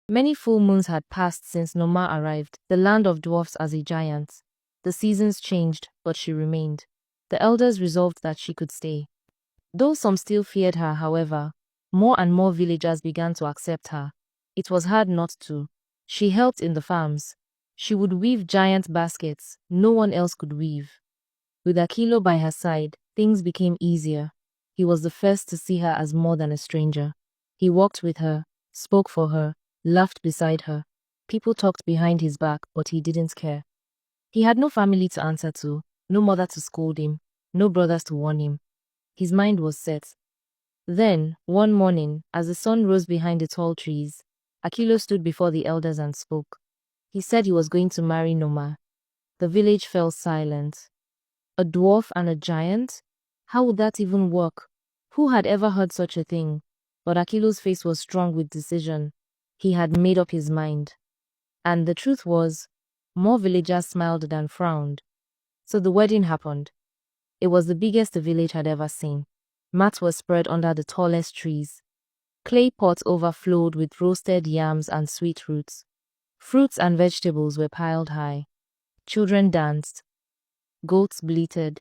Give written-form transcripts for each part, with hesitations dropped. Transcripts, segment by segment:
Many full moons had passed since Noma arrived, the land of dwarfs as a giant. The seasons changed, but she remained. The elders resolved that she could stay. Though some still feared her, however, more and more villagers began to accept her. It was hard not to. She helped in the farms. She would weave giant baskets no one else could weave. With Akilo by her side, things became easier. He was the first to see her as more than a stranger. He walked with her, spoke for her, laughed beside her. People talked behind his back, but he didn't care. He had no family to answer to, no mother to scold him, no brothers to warn him. His mind was set. Then, one morning, as the sun rose behind the tall trees, Akilo stood before the elders and spoke. He said he was going to marry Noma. The village fell silent. A dwarf and a giant? How would that even work? Who had ever heard such a thing? But Akilo's face was strong with decision. He had made up his mind. And the truth was, more villagers smiled than frowned. So the wedding happened. It was the biggest the village had ever seen. Mats were spread under the tallest trees. Clay pots overflowed with roasted yams and sweet roots. Fruits and vegetables were piled high. Children danced. Goats bleated.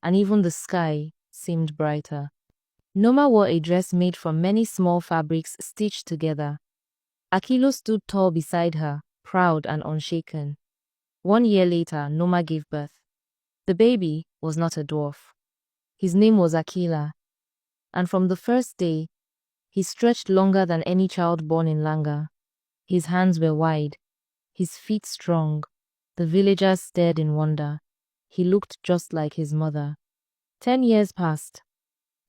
And even the sky seemed brighter. Noma wore a dress made from many small fabrics stitched together. Akilo stood tall beside her, proud and unshaken. 1 year later, Noma gave birth. The baby was not a dwarf. His name was Akila. And from the first day, he stretched longer than any child born in Langa. His hands were wide, his feet strong. The villagers stared in wonder. He looked just like his mother. 10 years passed.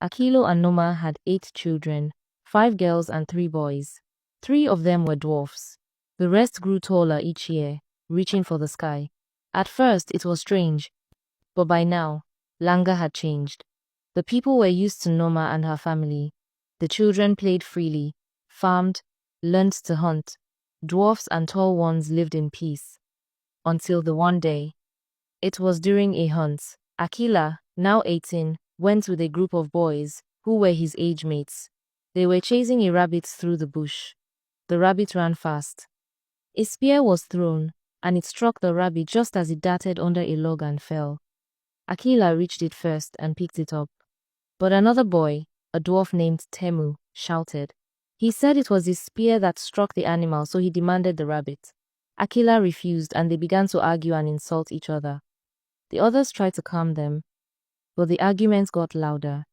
Akilo and Noma had 8 children, 5 girls and 3 boys. 3 of them were dwarfs. The rest grew taller each year, reaching for the sky. At first, it was strange. But by now, Langa had changed. The people were used to Noma and her family. The children played freely, farmed, learned to hunt. Dwarfs and tall ones lived in peace. Until the one day. It was during a hunt. Akila, now 18, went with a group of boys, who were his age mates. They were chasing a rabbit through the bush. The rabbit ran fast. A spear was thrown, and it struck the rabbit just as it darted under a log and fell. Akila reached it first and picked it up. But another boy, a dwarf named Temu, shouted. He said it was his spear that struck the animal, so he demanded the rabbit. Akila refused, and they began to argue and insult each other. The others tried to calm them, but the arguments got louder.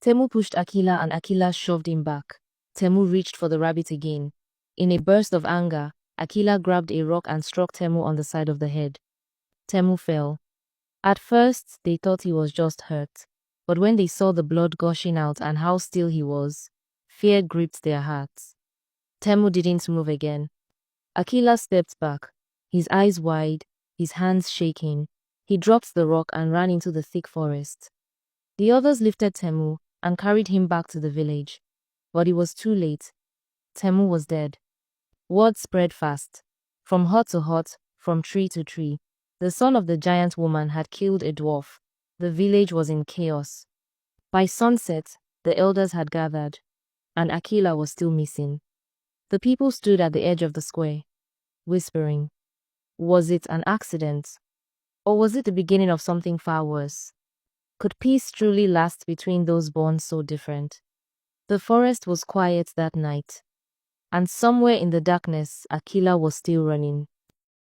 Temu pushed Akila and Akila shoved him back. Temu reached for the rabbit again. In a burst of anger, Akila grabbed a rock and struck Temu on the side of the head. Temu fell. At first, they thought he was just hurt, but when they saw the blood gushing out and how still he was, fear gripped their hearts. Temu didn't move again. Akila stepped back, his eyes wide, his hands shaking. He dropped the rock and ran into the thick forest. The others lifted Temu and carried him back to the village. But it was too late. Temu was dead. Word spread fast. From hut to hut, from tree to tree. The son of the giant woman had killed a dwarf. The village was in chaos. By sunset, the elders had gathered, and Akila was still missing. The people stood at the edge of the square, whispering. Was it an accident? Or was it the beginning of something far worse? Could peace truly last between those born so different? The forest was quiet that night, and somewhere in the darkness, Akila was still running.